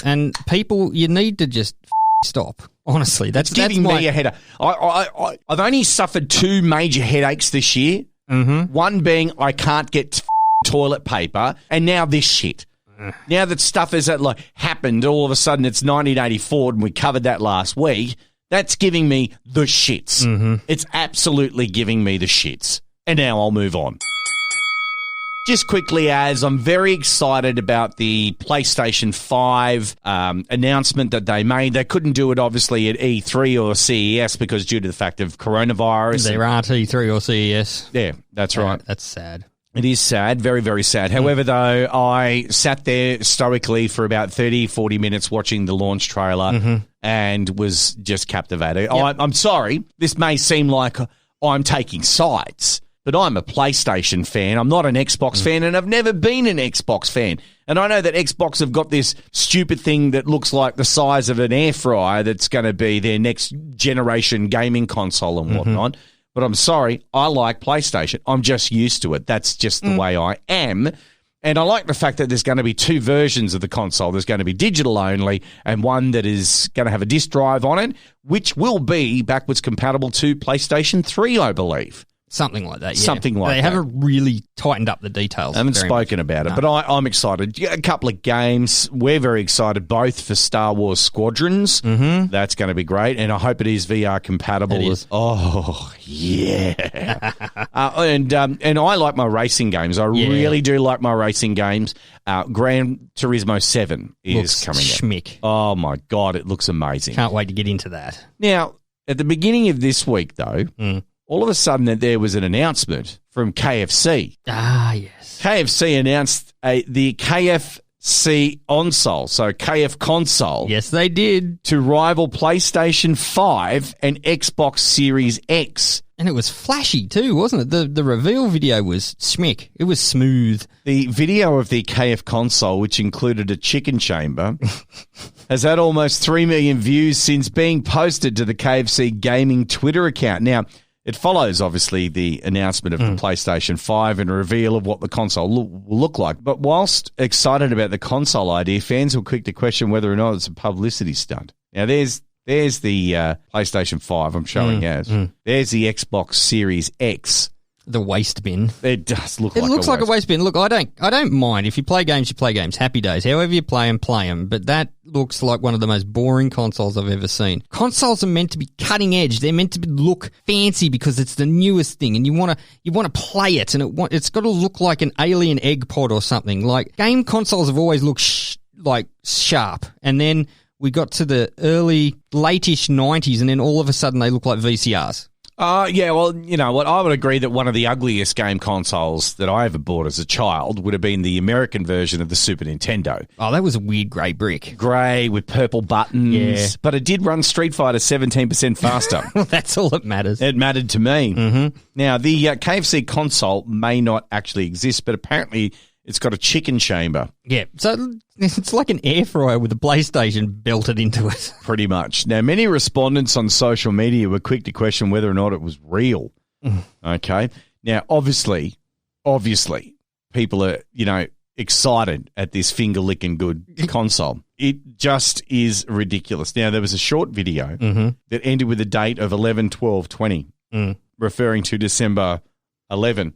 and people, you need to just stop. Honestly, that's giving me a headache. I've only suffered 2 major headaches this year. Mm-hmm. One being I can't get toilet paper, and now this shit. Now that stuff has happened, all of a sudden it's 1984, and we covered that last week. That's giving me the shits. Mm-hmm. It's absolutely giving me the shits. And now I'll move on. Just quickly, as I'm very excited about the PlayStation 5 announcement that they made. They couldn't do it, obviously, at E3 or CES because due to the fact of coronavirus. There aren't E3 or CES. Yeah, that's right. That's sad. It is sad, very, very sad. However, though, I sat there stoically for about 30, 40 minutes watching the launch trailer and was just captivated. Yep. I'm sorry, this may seem like I'm taking sides, but I'm a PlayStation fan. I'm not an Xbox fan, and I've never been an Xbox fan. And I know that Xbox have got this stupid thing that looks like the size of an air fryer that's going to be their next generation gaming console and whatnot. But I'm sorry, I like PlayStation. I'm just used to it. That's just the way I am. And I like the fact that there's going to be 2 versions of the console. There's going to be digital only and one that is going to have a disc drive on it, which will be backwards compatible to PlayStation 3, I believe. Something like that, yeah. Something like They that. haven't really tightened up the details. I haven't spoken about it, but I'm excited. A couple of games. We're very excited, both for Star Wars Squadrons. Mm-hmm. That's going to be great, and I hope it is VR compatible. It is. Oh, yeah. And I like my racing games. I really do like my racing games. Gran Turismo 7 is coming out. Schmick. Oh, my God, it looks amazing. Can't wait to get into that. Now, at the beginning of this week, though, all of a sudden there was an announcement from KFC. Ah, yes. KFC announced the KFC console, so KF console. Yes, they did. To rival PlayStation 5 and Xbox Series X. And it was flashy too, wasn't it? The reveal video was schmick. It was smooth. The video of the KF console, which included a chicken chamber, has had almost 3 million views since being posted to the KFC gaming Twitter account. Now, it follows, obviously, the announcement of the PlayStation 5 and a reveal of what the console will look like. But whilst excited about the console idea, fans were quick to question whether or not it's a publicity stunt. Now, there's the PlayStation 5 I'm showing as. There's the Xbox Series X. The waste bin. It does look like a waste bin. It looks like a waste bin. Look, I don't mind. If you play games, you play games. Happy days. However you play them. But that looks like one of the most boring consoles I've ever seen. Consoles are meant to be cutting edge. They're meant to look fancy because it's the newest thing, and you want to play it, and it's got to look like an alien egg pod or something. Like game consoles have always looked sharp, and then we got to the late-ish 90s, and then all of a sudden they look like VCRs. Yeah, well, you know what? I would agree that one of the ugliest game consoles that I ever bought as a child would have been the American version of the Super Nintendo. Oh, that was a weird grey brick. Grey with purple buttons. Yeah. But it did run Street Fighter 17% faster. Well, that's all that matters. It mattered to me. Mm-hmm. Now, the KFC console may not actually exist, but apparently it's got a chicken chamber. Yeah, so it's like an air fryer with a PlayStation belted into it. Pretty much. Now, many respondents on social media were quick to question whether or not it was real. Okay. Now, obviously, people are, excited at this finger-licking good console. It just is ridiculous. Now, there was a short video that ended with a date of 11/12/20, referring to December 11,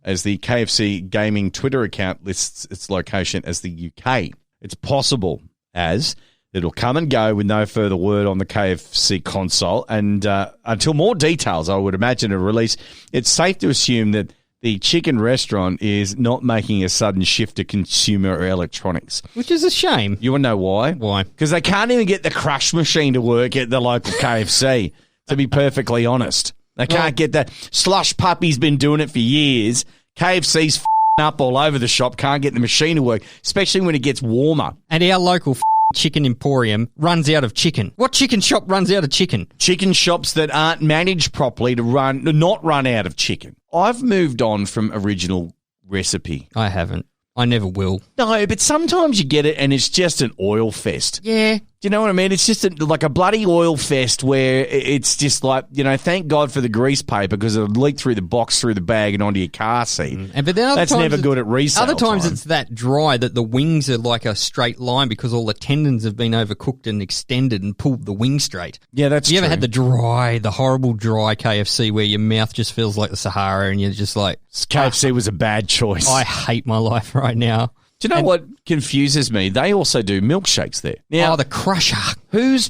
as the KFC gaming Twitter account lists its location as the UK. It's possible as it'll come and go with no further word on the KFC console, and until more details, I would imagine, are released, it's safe to assume that the chicken restaurant is not making a sudden shift to consumer electronics. Which is a shame. You want to know why? Why? Because they can't even get the crush machine to work at the local KFC, to be perfectly honest. They can't get that. Slush Puppy's been doing it for years. KFC's up all over the shop, can't get the machine to work, especially when it gets warmer. And our local chicken emporium runs out of chicken. What chicken shop runs out of chicken? Chicken shops that aren't managed properly to not run out of chicken. I've moved on from original recipe. I haven't. I never will. No, but sometimes you get it and it's just an oil fest. Yeah. Do you know what I mean? It's just like a bloody oil fest where it's just like, thank God for the grease paper because it'll leak through the box, through the bag and onto your car seat. But then that's never good at resale. Other times time. It's that dry that the wings are like a straight line because all the tendons have been overcooked and extended and pulled the wing straight. Yeah, that's true. You ever had the horrible dry KFC where your mouth just feels like the Sahara and you're just like... KFC was a bad choice. I hate my life right now. Do you know what confuses me? They also do milkshakes there. Now, the crusher. Who's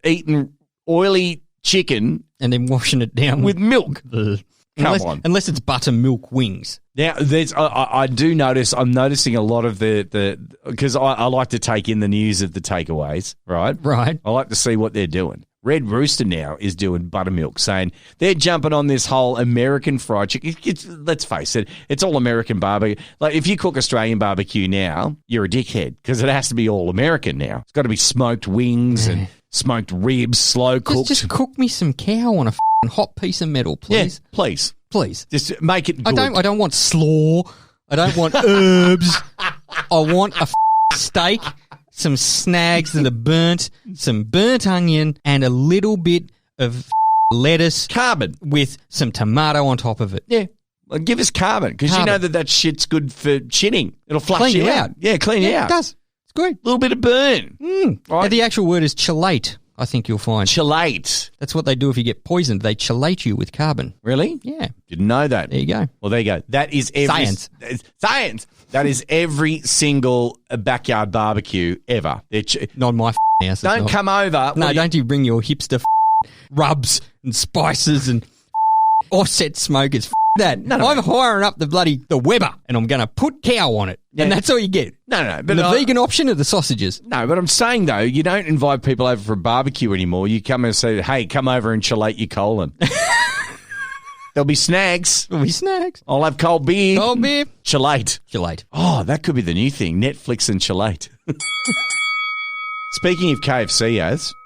eating oily chicken and then washing it down with milk? Unless it's buttermilk wings. Now, I do notice, I'm noticing a lot of because I like to take in the news of the takeaways, right? Right. I like to see what they're doing. Red Rooster now is doing buttermilk, saying they're jumping on this whole American fried chicken. Let's face it, it's all American barbecue. Like, if you cook Australian barbecue now, you're a dickhead because it has to be all American now. It's got to be smoked wings and smoked ribs, slow cooked. Just cook me some cow on a hot piece of metal, please. Yeah, please. Please. Just make it good. I don't want slaw. I don't want herbs. I want a steak. Some snags that are burnt, some burnt onion, and a little bit of lettuce. Carbon. With some tomato on top of it. Yeah. Well, give us carbon, because you know that shit's good for shitting. It'll flush you out. Yeah, clean you out. It does. It's good. A little bit of burn. Right? And the actual word is chelate, I think you'll find. Chelate. That's what they do if you get poisoned. They chelate you with carbon. Really? Yeah. Didn't know that. There you go. Well, there you go. That is Science. Science. That is every single backyard barbecue ever. Not my house. Don't come over. No, don't you bring your hipster rubs and spices and offset smokers. That. No, I'm hiring up the Weber and I'm going to put cow on it. Yeah. And that's all you get. No. But the vegan option are the sausages. No, but I'm saying, though, you don't invite people over for a barbecue anymore. You come and say, hey, come over and chelate your colon. There'll be snags. I'll have cold beer. Chelate. Oh, that could be the new thing. Netflix and chelate. Speaking of KFC,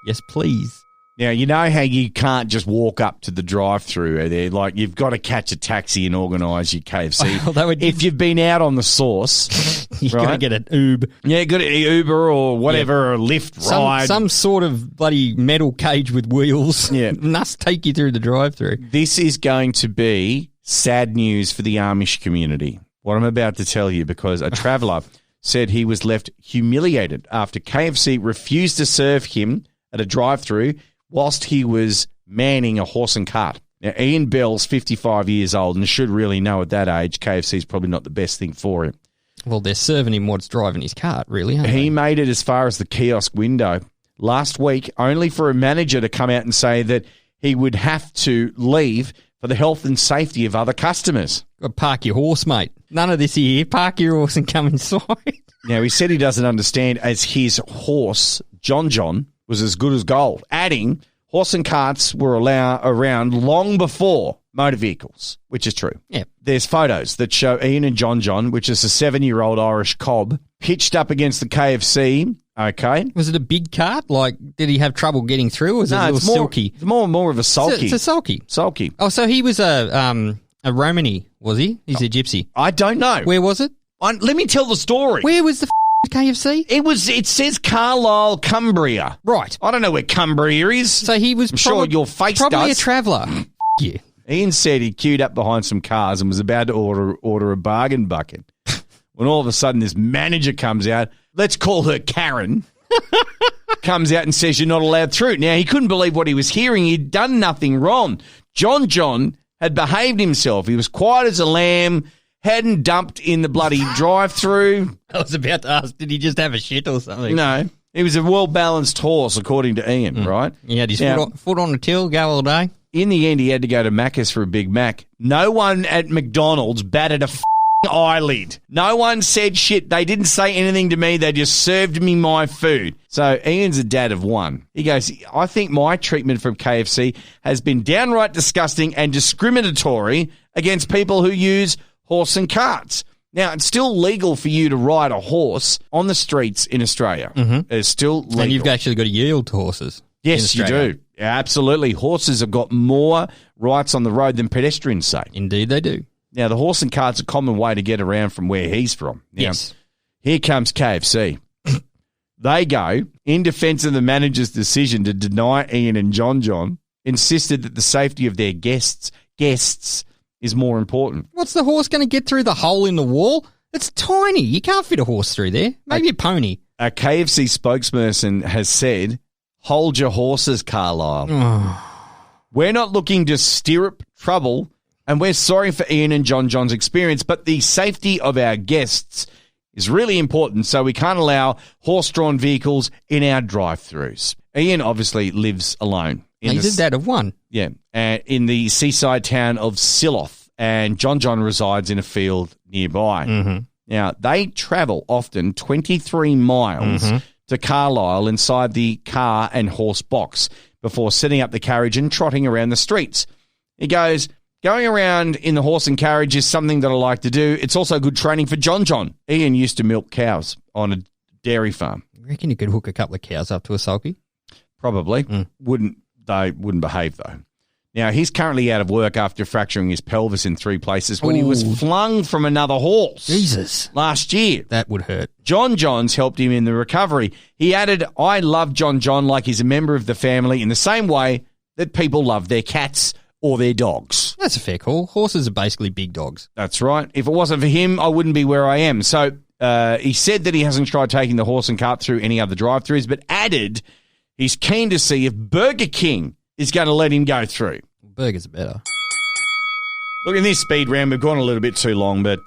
yes, please. Now, you know how you can't just walk up to the drive-through there? Like, you've got to catch a taxi and organise your KFC. If you've been out on the sauce, you've got to get an Uber. Yeah, got an Uber or whatever, or a Lyft ride. Some sort of bloody metal cage with wheels. Yeah. Must take you through the drive-through. This is going to be sad news for the Amish community, what I'm about to tell you, because a traveller said he was left humiliated after KFC refused to serve him at a drive-through whilst he was manning a horse and cart. Now, Ian Bell's 55 years old and should really know at that age KFC is probably not the best thing for him. Well, they're serving him what's driving his cart, really, aren't He they? made it as far as the kiosk window last week, only for a manager to come out and say that he would have to leave for the health and safety of other customers. Park your horse, mate. None of this here. Park your horse and come inside. Now, he said he doesn't understand as his horse, John, was as good as gold, adding horse and carts were around long before motor vehicles, which is true. Yeah. There's photos that show Ian and John, which is a 7-year-old Irish cob, pitched up against the KFC. Okay. Was it a big cart? Like, did he have trouble getting through, or was it a little silky? It's more of a sulky. It's a sulky. Sulky. Oh, so he was a Romany, was he? He's a gypsy. I don't know. Where was it? Let me tell the story. Where was the KFC? It says Carlisle, Cumbria. Right. I don't know where Cumbria is. So he was sure your face probably does. A traveller. Yeah. Ian said he queued up behind some cars and was about to order a bargain bucket when all of a sudden this manager comes out. Let's call her Karen. Comes out and says you're not allowed through. Now, he couldn't believe what he was hearing. He'd done nothing wrong. John had behaved himself. He was quiet as a lamb, hadn't dumped in the bloody drive-through. I was about to ask, did he just have a shit or something? No. He was a well-balanced horse, according to Ian, right? He had his foot on the till, go all day. In the end, he had to go to Macca's for a Big Mac. No one at McDonald's batted a eyelid. No one said shit. They didn't say anything to me. They just served me my food. So Ian's a dad of one. He goes, I think my treatment from KFC has been downright disgusting and discriminatory against people who use horse and carts. Now, it's still legal for you to ride a horse on the streets in Australia. Mm-hmm. It's still legal. And you've actually got to yield to horses. Yes, you do. Yeah, absolutely. Horses have got more rights on the road than pedestrians say. Indeed, they do. Now, the horse and cart's a common way to get around from where he's from. Now, yes. Here comes KFC. They go, in defence of the manager's decision to deny Ian and John, insisted that the safety of their guests is more important. What's the horse going to get through the hole in the wall? It's tiny. You can't fit a horse through there. Maybe a pony. A KFC spokesperson has said, hold your horses, Carlisle. We're not looking to stirrup trouble, and we're sorry for Ian and John's experience, but the safety of our guests is really important, so we can't allow horse-drawn vehicles in our drive-thrus. Ian obviously lives alone. He's a dad of one. Yeah, in the seaside town of Silloth, and John resides in a field nearby. Mm-hmm. Now, they travel often 23 miles to Carlisle inside the car and horse box before setting up the carriage and trotting around the streets. He goes, going around in the horse and carriage is something that I like to do. It's also good training for John. Ian used to milk cows on a dairy farm. You reckon you could hook a couple of cows up to a sulky? Probably. They wouldn't behave, though. Now, he's currently out of work after fracturing his pelvis in 3 places when he was flung from another horse. Jesus. Last year. That would hurt. John's helped him in the recovery. He added, I love John like he's a member of the family in the same way that people love their cats or their dogs. That's a fair call. Horses are basically big dogs. That's right. If it wasn't for him, I wouldn't be where I am. So he said that he hasn't tried taking the horse and cart through any other drive-thrus, but added he's keen to see if Burger King is going to let him go through. Burgers are better. Look, in this speed round, we've gone a little bit too long, but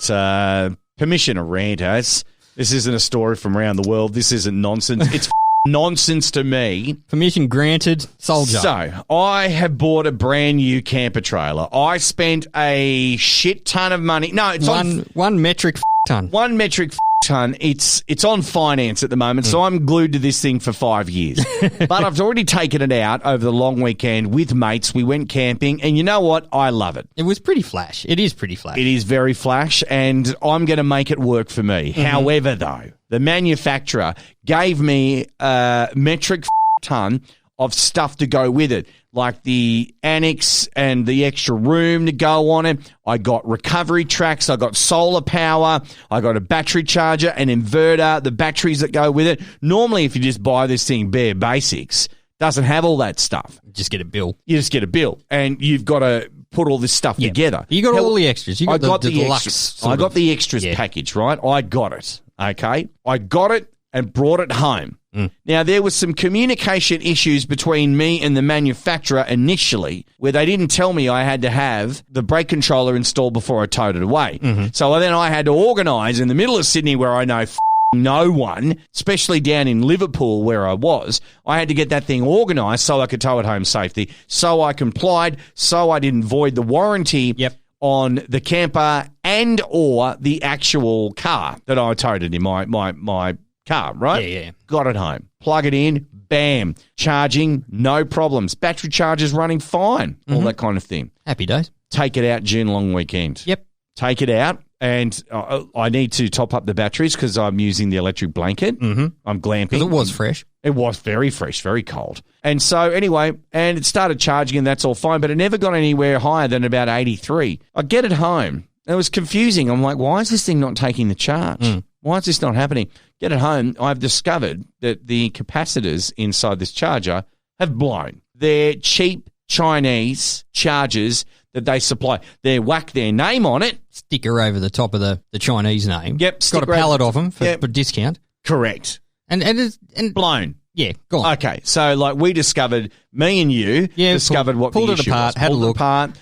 permission to rant, as this isn't a story from around the world. This isn't nonsense. It's nonsense to me. Permission granted, soldier. So, I have bought a brand new camper trailer. I spent a shit ton of money. No, it's one metric ton. 1 metric ton. It's on finance at the moment, so I'm glued to this thing for 5 years. But I've already taken it out over the long weekend with mates. We went camping, and you know what? I love it. It was pretty flash. It is pretty flash. It is very flash, and I'm going to make it work for me. However, though, the manufacturer gave me a metric ton of stuff to go with it, like the annex and the extra room to go on it. I got recovery tracks. I got solar power. I got a battery charger, an inverter, the batteries that go with it. Normally, if you just buy this thing bare basics, doesn't have all that stuff. Just get a bill. You just get a bill, and you've got to put all this stuff together. You got all the extras. You got the deluxe. Extras. I got the extras package, right? I got it, okay? I got it and brought it home. Now, there was some communication issues between me and the manufacturer initially where they didn't tell me I had to have the brake controller installed before I towed it away. So then I had to organise in the middle of Sydney where I know no one, especially down in Liverpool where I was. I had to get that thing organised so I could tow it home safely. So I complied, so I didn't void the warranty on the camper and or the actual car that I towed it in, my car, right? Yeah. Got it home. Plug it in, bam. Charging, no problems. Battery charger's running fine, all that kind of thing. Happy days. Take it out June long weekend. Yep. Take it out, and I need to top up the batteries because I'm using the electric blanket. I'm glamping. Because it was fresh. It was very fresh, very cold. And so anyway, and it started charging and that's all fine, but it never got anywhere higher than about 83. I get it home. It was confusing. I'm like, why is this thing not taking the charge? Why is this not happening? Get it home. I've discovered that the capacitors inside this charger have blown. They're cheap Chinese chargers that they supply. They whack their name on it. Sticker over the top of the Chinese name. Yep. Got a pallet of them for discount. Correct. And blown. Yeah, gone. Okay, so like we discovered, me and you discovered what the issue was. Pulled it apart, had a look,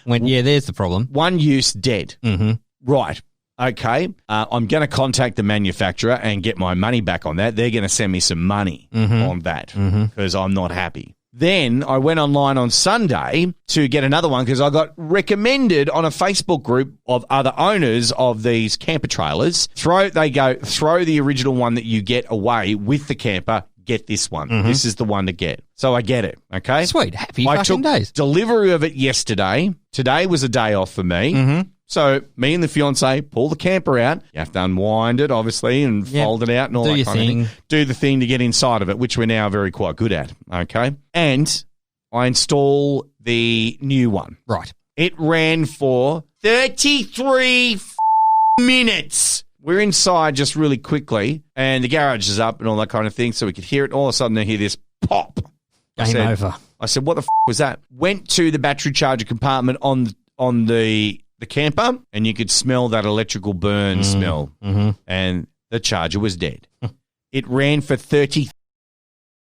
went, there's the problem. One use dead. Right. Okay, I'm going to contact the manufacturer and get my money back on that. They're going to send me some money on that because I'm not happy. Then I went online on Sunday to get another one because I got recommended on a Facebook group of other owners of these camper trailers. Throw the original one that you get away with the camper. Get this one. This is the one to get. So I get it, okay? Sweet. Happy fucking days. I took delivery of it yesterday. Today was a day off for me. So me and the fiance pull the camper out. You have to unwind it, obviously, and fold it out and all that kind of thing. Do the thing to get inside of it, which we're now very quite good at, okay? And I install the new one. Right. It ran for 33 minutes. we're inside just really quickly, and the garage is up and all that kind of thing, so we could hear it. All of a sudden, I hear this pop. Game over. I said, what the was that? Went to the battery charger compartment on the camper, and you could smell that electrical burn smell, and the charger was dead. It ran for 30